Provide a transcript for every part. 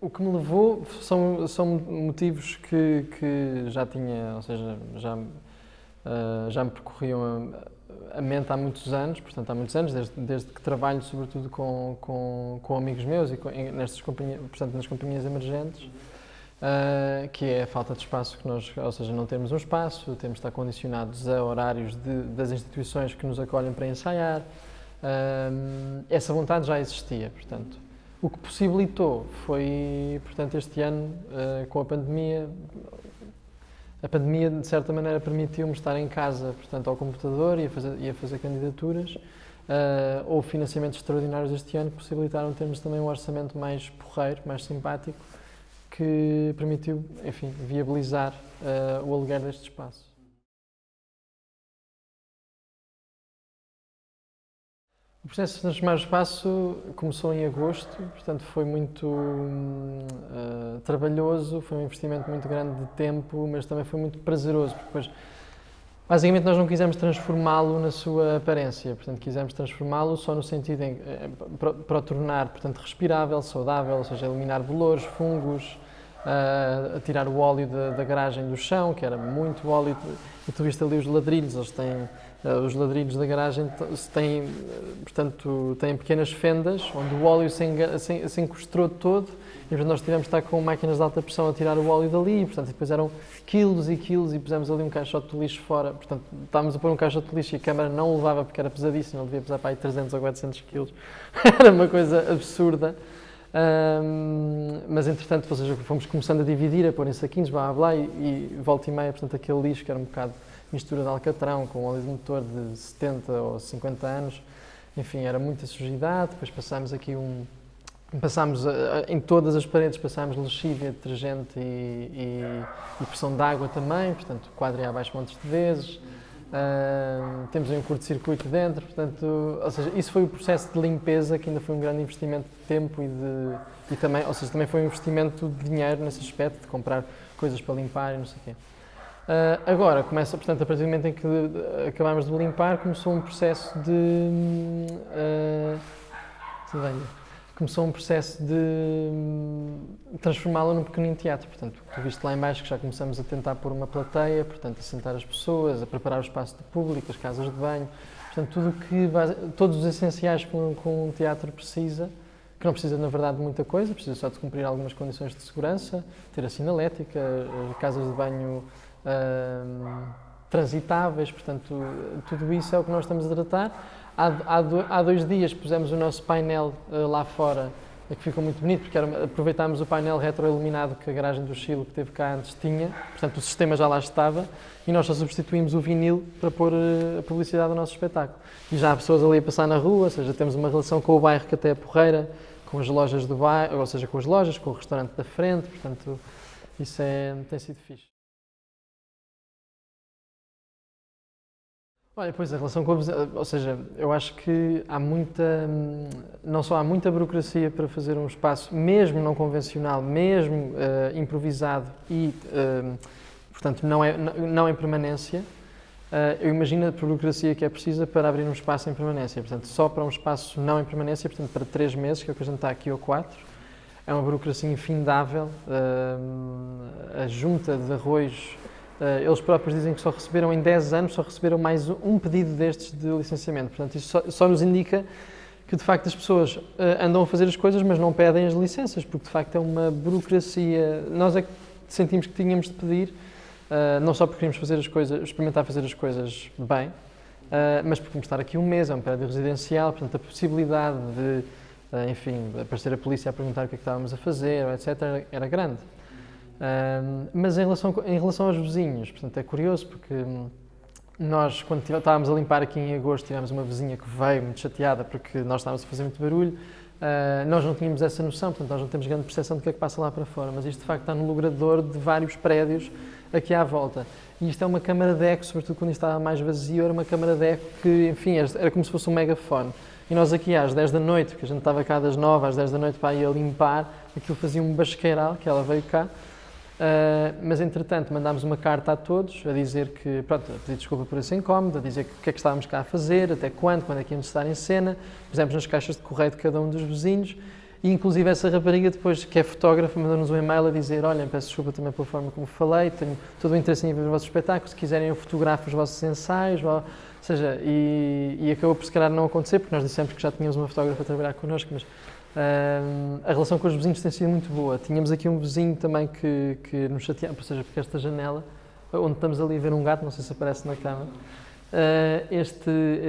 O que me levou são motivos que já tinha, ou seja, já me percorriam a mente há muitos anos, portanto há muitos anos, desde que trabalho sobretudo com amigos meus e nestas companhias, portanto nas companhias emergentes, que é a falta de espaço que nós, ou seja, não temos um espaço, temos de estar condicionados a horários das instituições que nos acolhem para ensaiar. Essa vontade já existia, portanto. O que possibilitou foi, portanto, este ano, com a pandemia de certa maneira permitiu-me estar em casa, portanto, ao computador e a fazer candidaturas. Houve financiamentos extraordinários este ano que possibilitaram termos também um orçamento mais porreiro, mais simpático, que permitiu, enfim, viabilizar o aluguer deste espaço. O processo de transformar o espaço começou em agosto, portanto foi muito trabalhoso, foi um investimento muito grande de tempo, mas também foi muito prazeroso, porque depois, basicamente nós não quisemos transformá-lo na sua aparência, portanto quisemos transformá-lo só no sentido para o tornar, portanto, respirável, saudável, ou seja, eliminar bolores, fungos, a tirar o óleo da garagem do chão, que era muito óleo, e tu viste ali os ladrilhos, eles têm, os ladrilhos da garagem têm, portanto, têm pequenas fendas, onde o óleo se encostou todo, e portanto nós tivemos de estar com máquinas de alta pressão a tirar o óleo dali, e portanto depois eram quilos e quilos, e pusemos ali um caixote de lixo fora, portanto estávamos a pôr um caixote de lixo e a câmara não levava porque era pesadíssimo, ele devia pesar para aí 300 ou 400 quilos, era uma coisa absurda. Mas entretanto, ou seja, fomos começando a dividir, a pôr em saquinhos, blá blá blá, e volta e meia, portanto, aquele lixo que era um bocado mistura de alcatrão com óleo de motor de 70 ou 50 anos, enfim, era muita sujidade. Depois passámos aqui em todas as paredes passámos lexívia, detergente e pressão de água também, portanto, quadro abaixo montes de vezes. Temos um curto-circuito dentro, portanto, ou seja, isso foi o processo de limpeza que ainda foi um grande investimento de tempo e também, ou seja, também foi um investimento de dinheiro nesse aspecto, de comprar coisas para limpar e não sei o quê. Agora, começa, portanto, a partir do momento em que acabámos de limpar, começou um processo de transformá-lo num pequenino teatro. Portanto, tu viste lá em baixo que já começamos a tentar pôr uma plateia, portanto, a sentar as pessoas, a preparar o espaço de público, as casas de banho, portanto, todos os essenciais que um teatro precisa, que não precisa, na verdade, de muita coisa, precisa só de cumprir algumas condições de segurança, ter a sinalética, casas de banho transitáveis, portanto, tudo isso é o que nós estamos a tratar. Há 2 dias pusemos o nosso painel lá fora, que ficou muito bonito, porque aproveitámos o painel retroiluminado que a garagem do Chile que teve cá antes tinha, portanto o sistema já lá estava, e nós só substituímos o vinil para pôr a publicidade do nosso espetáculo. E já há pessoas ali a passar na rua, ou seja, temos uma relação com o bairro que até é porreira, com as lojas do bairro, ou seja, com as lojas, com o restaurante da frente, portanto isso tem sido fixe. Olha, pois a relação com a vizinhança, ou seja, eu acho que não só há muita burocracia para fazer um espaço, mesmo não convencional, mesmo improvisado e, portanto, não em permanência, eu imagino a burocracia que é precisa para abrir um espaço em permanência. Portanto, só para um espaço não em permanência, portanto, para 3 meses, que é o que a gente está aqui, ou 4, é uma burocracia infindável. A junta de arroios, eles próprios dizem que só receberam em 10 anos, só receberam mais um pedido destes de licenciamento. Portanto, isso só nos indica que, de facto, as pessoas andam a fazer as coisas, mas não pedem as licenças, porque, de facto, é uma burocracia. Nós é que sentimos que tínhamos de pedir, não só porque queríamos experimentar fazer as coisas bem, mas porque vamos estar aqui um mês, é um prédio residencial, portanto, a possibilidade de, enfim, aparecer a polícia a perguntar o que é que estávamos a fazer, etc., era grande. Mas em relação aos vizinhos, portanto, é curioso porque nós, quando estávamos a limpar aqui em agosto, tivemos uma vizinha que veio muito chateada porque nós estávamos a fazer muito barulho. Nós não tínhamos essa noção, portanto, nós não temos grande percepção do que é que passa lá para fora, mas isto de facto está no logrador de vários prédios aqui à volta. E isto é uma câmara de eco, sobretudo quando isto estava mais vazio, era uma câmara de eco que, enfim, era como se fosse um megafone. E nós aqui às 10 da noite, que a gente estava cá das 9 às 10 da noite para ir a limpar, aquilo fazia um basqueiral, que ela veio cá. Mas entretanto mandámos uma carta a todos a dizer que, pronto, a pedir desculpa por esse incómodo, a dizer o que é que estávamos cá a fazer, até quando é que íamos estar em cena, pusemos nas caixas de correio de cada um dos vizinhos E inclusive essa rapariga depois, que é fotógrafa, mandou-nos um e-mail a dizer: olhem, peço desculpa também pela forma como falei, tenho todo o interesse em ver os vossos espetáculos, se quiserem eu fotografo os vossos ensaios, ou seja, e acabou por se calhar não acontecer, porque nós dissemos que já tínhamos uma fotógrafa a trabalhar connosco, mas a relação com os vizinhos tem sido muito boa. Tínhamos aqui um vizinho também que nos chateava, ou seja, porque esta janela, onde estamos ali a ver um gato, não sei se aparece na câmara,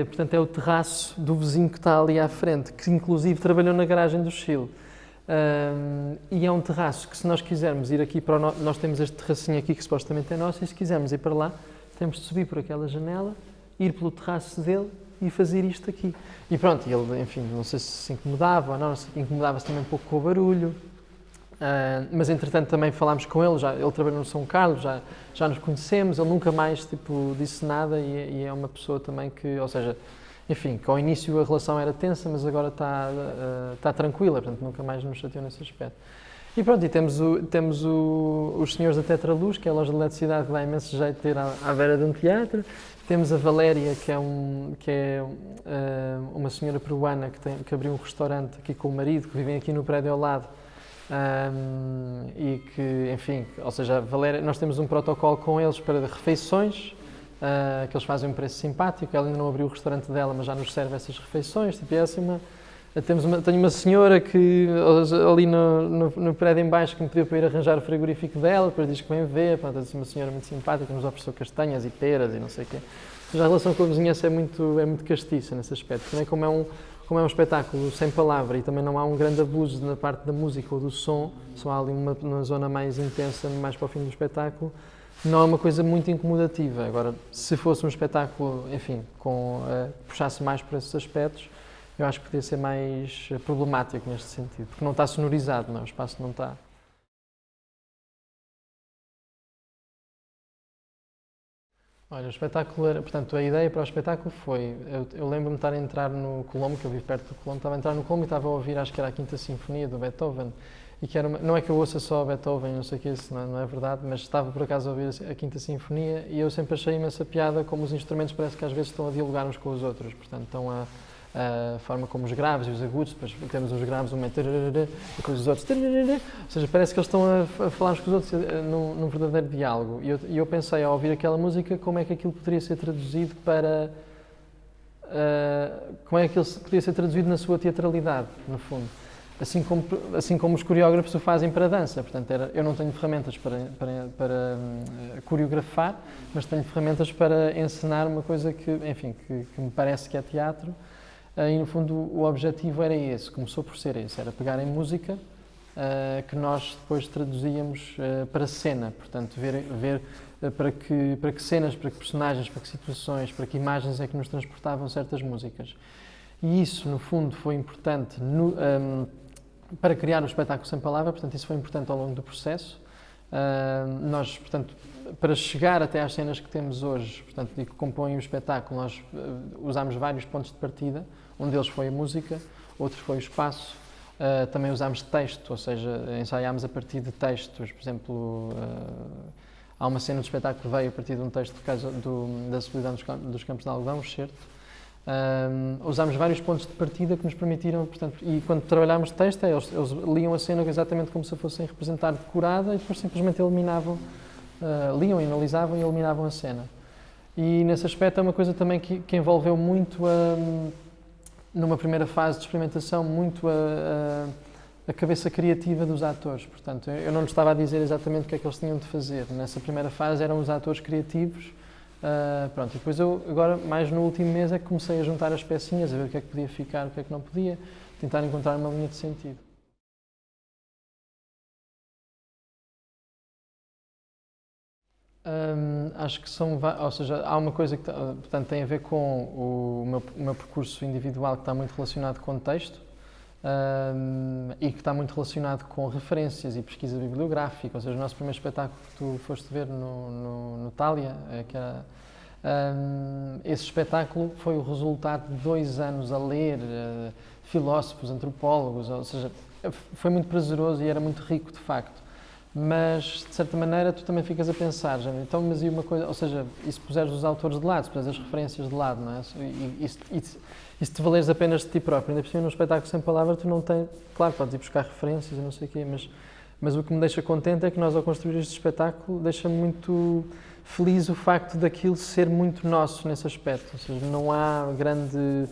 portanto, é o terraço do vizinho que está ali à frente, que inclusive trabalhou na garagem do Chile. E é um terraço que, se nós quisermos ir aqui para nós temos este terracinho aqui que supostamente é nosso, e se quisermos ir para lá, temos de subir por aquela janela, ir pelo terraço dele e fazer isto aqui. E pronto, ele, enfim, não sei se se incomodava ou não, incomodava-se também um pouco com o barulho. Mas entretanto também falámos com ele, ele trabalhou no São Carlos, já nos conhecemos, ele nunca mais disse nada e é uma pessoa também que, ou seja, enfim, que ao início a relação era tensa, mas agora está tranquila, portanto nunca mais nos chateou nesse aspecto. E pronto, e temos os senhores da Tetraluz, que é a loja de eletricidade que dá imenso jeito de ter à beira de um teatro. Temos a Valéria, que é uma senhora peruana que abriu um restaurante aqui com o marido, que vivem aqui no prédio ao lado. E que, enfim, ou seja, Valéria, nós temos um protocolo com eles para refeições, que eles fazem um preço simpático. Ela ainda não abriu o restaurante dela, mas já nos serve essas refeições. Tipo, é assim tenho uma senhora que ali no prédio em baixo que me pediu para ir arranjar o frigorífico dela, depois diz que vem ver, pronto, é uma senhora muito simpática, que nos ofereceu castanhas e peras e não sei o quê. Mas a relação com a vizinhança é muito castiça nesse aspecto. Também como é um espetáculo sem palavra e também não há um grande abuso na parte da música ou do som, só há ali uma zona mais intensa, mais para o fim do espetáculo, não é uma coisa muito incomodativa. Agora, se fosse um espetáculo, enfim, puxasse mais por esses aspectos, eu acho que poderia ser mais problemático neste sentido, porque não está sonorizado, não, o espaço não está. Olha, o espetáculo era, portanto, a ideia para o espetáculo foi, eu lembro-me de estar a entrar no Colombo, que eu vivo perto do Colombo, estava a entrar no Colombo e estava a ouvir, acho que era a Quinta Sinfonia do Beethoven, e que não é que eu ouça só Beethoven, não sei o que, isso não é verdade, mas estava por acaso a ouvir a Quinta Sinfonia e eu sempre achei imensa piada como os instrumentos parece que às vezes estão a dialogar uns com os outros, portanto, estão a forma como os graves e os agudos, depois temos os graves, um meio e depois os outros, ou seja, parece que eles estão a falar uns com os outros num verdadeiro diálogo. E eu pensei, ao ouvir aquela música, como é que aquilo poderia ser traduzido como é que ele poderia ser traduzido na sua teatralidade, no fundo. Assim como os coreógrafos o fazem para a dança. Portanto, eu não tenho ferramentas para coreografar, mas tenho ferramentas para encenar uma coisa que me parece que é teatro. E, no fundo, o objetivo era esse, começou por ser esse, era pegar em música que nós depois traduzíamos para cena, portanto, ver para que cenas, para que personagens, para que situações, para que imagens é que nos transportavam certas músicas. E isso, no fundo, foi importante para criar o espetáculo sem palavra, portanto, isso foi importante ao longo do processo. Nós, portanto, para chegar até às cenas que temos hoje, portanto, e que compõem o espetáculo, nós usámos vários pontos de partida. Um deles foi a música, outro foi o espaço. Também usámos texto, ou seja, ensaiámos a partir de textos. Por exemplo, há uma cena do espetáculo que veio a partir de um texto da solidão dos Campos de Algodão, um excerto. Usámos vários pontos de partida que nos permitiram, portanto, e quando trabalhámos texto, eles liam a cena exatamente como se fossem representar decorada e depois simplesmente eliminavam, liam, analisavam e eliminavam a cena. E nesse aspecto é uma coisa também que envolveu muito, numa primeira fase de experimentação, muito a cabeça criativa dos atores. Portanto, eu não lhes estava a dizer exatamente o que é que eles tinham de fazer. Nessa primeira fase eram os atores criativos. Pronto, e depois eu, agora, mais no último mês, é que comecei a juntar as pecinhas, a ver o que é que podia ficar, o que é que não podia, tentar encontrar uma linha de sentido. Acho que ou seja, há uma coisa que portanto, tem a ver com o meu percurso individual que está muito relacionado com o texto e que está muito relacionado com referências e pesquisa bibliográfica, ou seja, o nosso primeiro espetáculo que tu foste ver no Thalia, que era, esse espetáculo foi o resultado de 2 anos a ler filósofos, antropólogos, ou seja, foi muito prazeroso e era muito rico de facto. mas de certa maneira tu também ficas a pensar, já, então, mas e uma coisa, ou seja, e se puseres os autores de lado, se puseres as referências de lado, não é? E se te valeres apenas de ti próprio, ainda por cima num espetáculo sem palavra, tu não tens, claro, podes ir buscar referências e não sei o quê, mas o que me deixa contente é que nós, ao construir este espetáculo, deixa-me muito feliz o facto daquilo ser muito nosso nesse aspecto, ou seja, não há grande...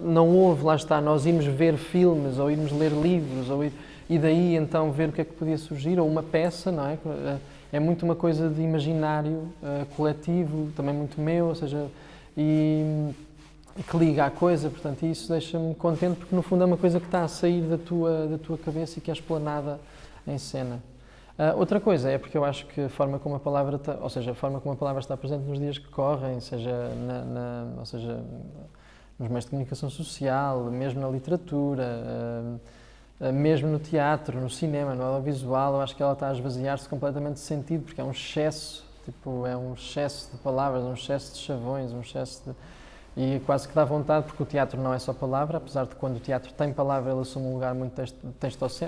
não houve, lá está, nós irmos ver filmes ou irmos ler livros e daí então ver o que é que podia surgir, ou uma peça, não é? É muito uma coisa de imaginário coletivo, também muito meu, ou seja, e que liga à coisa, portanto, isso deixa-me contente porque no fundo é uma coisa que está a sair da tua cabeça e que é explanada em cena. Outra coisa é porque eu acho que a forma como a palavra, ou seja, a forma como a palavra está presente nos dias que correm, seja ou seja, nos meios de comunicação social, mesmo na literatura, mesmo no teatro, no cinema, no audiovisual, eu acho que ela está a esvaziar-se completamente de sentido, porque é um excesso, tipo, é um excesso de palavras, um excesso de chavões, um excesso de... E quase que dá vontade, porque o teatro não é só palavra, apesar de quando o teatro tem palavra, ele assume um lugar muito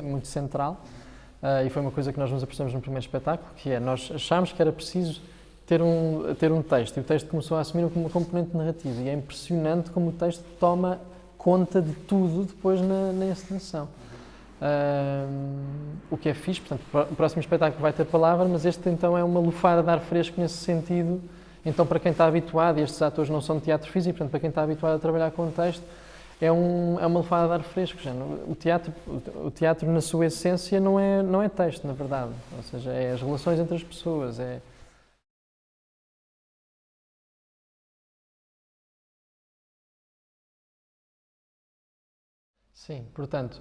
muito central. E foi uma coisa que nós nos apercebemos no primeiro espetáculo, que é, nós achámos que era preciso ter um texto, e o texto começou a assumir uma componente narrativa, e é impressionante como o texto toma conta de tudo depois na encenação. O que é fixe, portanto, o próximo espetáculo vai ter palavra, mas este então é uma lufada de ar fresco nesse sentido. Então, para quem está habituado, e estes atores não são de teatro físico, portanto, para quem está habituado a trabalhar com texto, é uma lefada de ar fresco. Já. O teatro, na sua essência, não é texto, na verdade. Ou seja, é as relações entre as pessoas. Sim, portanto,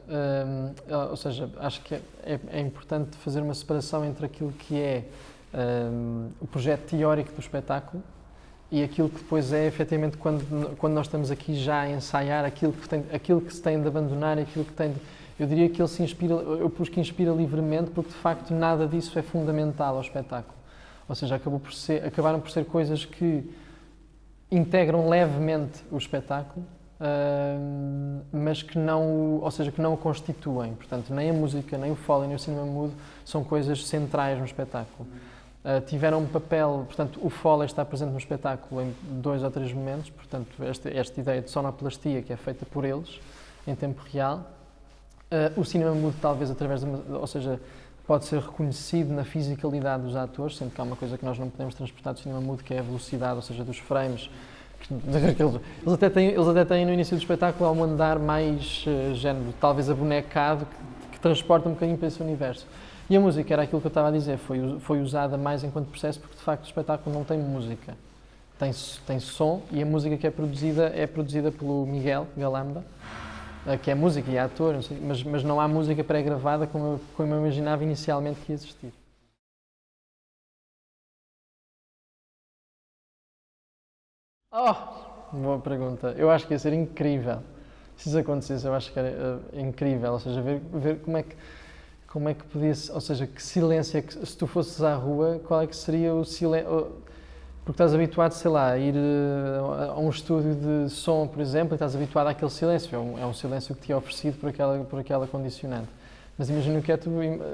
ou seja, acho que é importante fazer uma separação entre aquilo que é o projeto teórico do espetáculo e aquilo que depois é, efetivamente, quando nós estamos aqui já a ensaiar aquilo que se tem de abandonar, aquilo que tem de... Eu diria que ele se inspira, eu pus que inspira livremente, porque de facto nada disso é fundamental ao espetáculo. Ou seja, acabaram por ser coisas que integram levemente o espetáculo, mas que não, ou seja, que não o constituem. Portanto, nem a música, nem o foley, nem o cinema mudo são coisas centrais no espetáculo. Tiveram um papel, portanto, o foley está presente no espetáculo em 2 ou 3 momentos, portanto, esta ideia de sonoplastia que é feita por eles, em tempo real. O cinema mudo, talvez, através de ou seja, pode ser reconhecido na fisicalidade dos atores, sendo que há uma coisa que nós não podemos transportar do cinema mudo, que é a velocidade, ou seja, dos frames. Eles até têm no início do espetáculo um andar mais género, talvez abonecado, que transporta um bocadinho para esse universo. E a música, era aquilo que eu estava a dizer, foi usada mais enquanto processo, porque de facto o espetáculo não tem música. Tem som, e a música que é produzida pelo Miguel Galamba, que é música e é ator, mas não há música pré-gravada como eu imaginava inicialmente que ia existir. Oh, boa pergunta. Eu acho que ia ser incrível. Se isso acontecesse, eu acho que era incrível. Ou seja, ver como é que podia, ou seja, que silêncio é que, se tu fosses à rua, qual é que seria o silêncio? Porque estás habituado, sei lá, a ir a um estúdio de som, por exemplo, e estás habituado àquele silêncio. É um silêncio que te é oferecido por aquela condicionante. Mas imagina o que é tu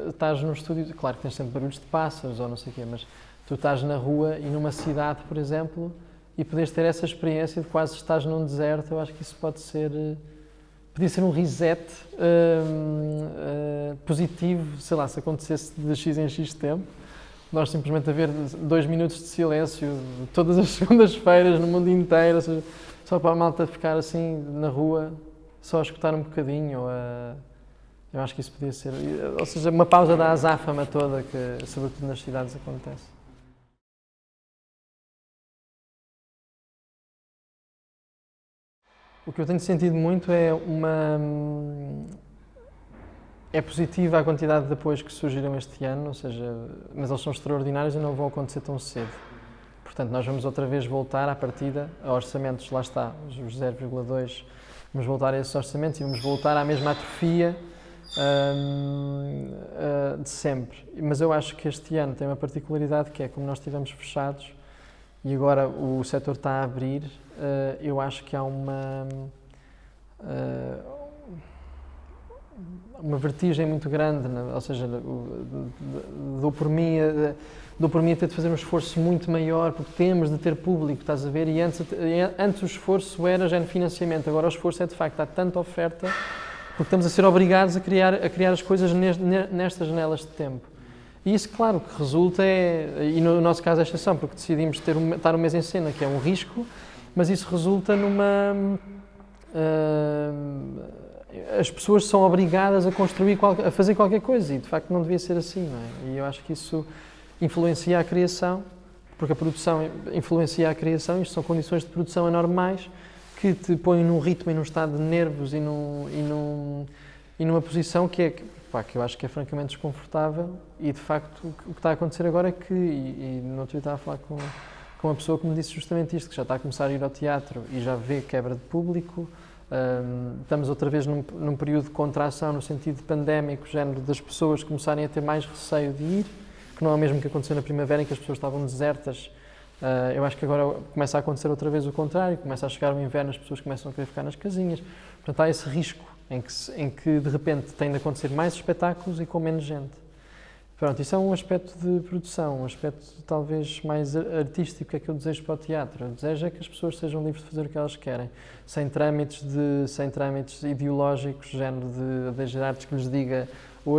estás num estúdio, claro que tens sempre barulhos de pássaros ou não sei o quê, mas tu estás na rua e numa cidade, por exemplo, e podes ter essa experiência de quase estás num deserto. Eu acho que isso podia ser um reset positivo, sei lá, se acontecesse de X em X tempo. Nós simplesmente a ver 2 minutos de silêncio todas as segundas-feiras no mundo inteiro, ou seja, só para a malta ficar assim na rua, só a escutar um bocadinho. Eu acho que isso podia ser, ou seja, uma pausa da azáfama toda que, sobretudo nas cidades, acontece. O que eu tenho sentido muito é positiva a quantidade de apoios que surgiram este ano, ou seja, mas eles são extraordinários e não vão acontecer tão cedo. Portanto, nós vamos outra vez voltar à partida a orçamentos, lá está, os 0,2, vamos voltar a esses orçamentos e vamos voltar à mesma atrofia de sempre. Mas eu acho que este ano tem uma particularidade, que é como nós estivemos fechados e agora o setor está a abrir, eu acho que há uma vertigem muito grande, ou seja, dou por mim a ter de fazer um esforço muito maior, porque temos de ter público, estás a ver? E antes o esforço era já no financiamento, agora o esforço é de facto, há tanta oferta, porque estamos a ser obrigados a criar as coisas nestas janelas de tempo. E isso, claro, que resulta e no nosso caso é exceção, porque decidimos estar um mês em cena, que é um risco, mas isso resulta numa... as pessoas são obrigadas a a fazer qualquer coisa e, de facto, não devia ser assim, não é? E eu acho que isso influencia a criação, porque a produção influencia a criação, isto são condições de produção anormais que te põem num ritmo e num estado de nervos e numa posição que eu acho que é francamente desconfortável e, de facto, o que está a acontecer agora é que, no outro dia estava a falar com uma pessoa que me disse justamente isto, que já está a começar a ir ao teatro e já vê quebra de público, estamos outra vez num período de contração no sentido pandémico, género das pessoas começarem a ter mais receio de ir, que não é o mesmo que aconteceu na primavera em que as pessoas estavam desertas. Eu acho que agora começa a acontecer outra vez o contrário, começa a chegar o inverno, as pessoas começam a querer ficar nas casinhas. Portanto, há esse risco em que de repente tem de acontecer mais espetáculos e com menos gente. Pronto, isso é um aspecto de produção, um aspecto talvez mais artístico que é que eu desejo para o teatro. O desejo é que as pessoas sejam livres de fazer o que elas querem, sem trâmites ideológicos, género de artes que lhes diga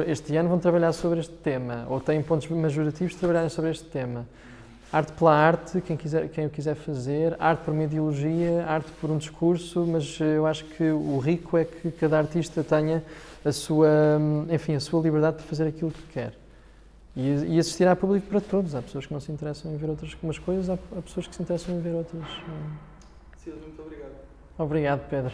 este ano vão trabalhar sobre este tema, ou têm pontos majorativos de trabalharem sobre este tema. Arte pela arte, quem o quiser fazer, arte por uma ideologia, arte por um discurso, mas eu acho que o rico é que cada artista tenha a sua liberdade de fazer aquilo que quer. E existirá público para todos. Há pessoas que não se interessam em ver umas coisas, há pessoas que se interessam em ver outras. Silvio, muito obrigado. Obrigado, Pedro.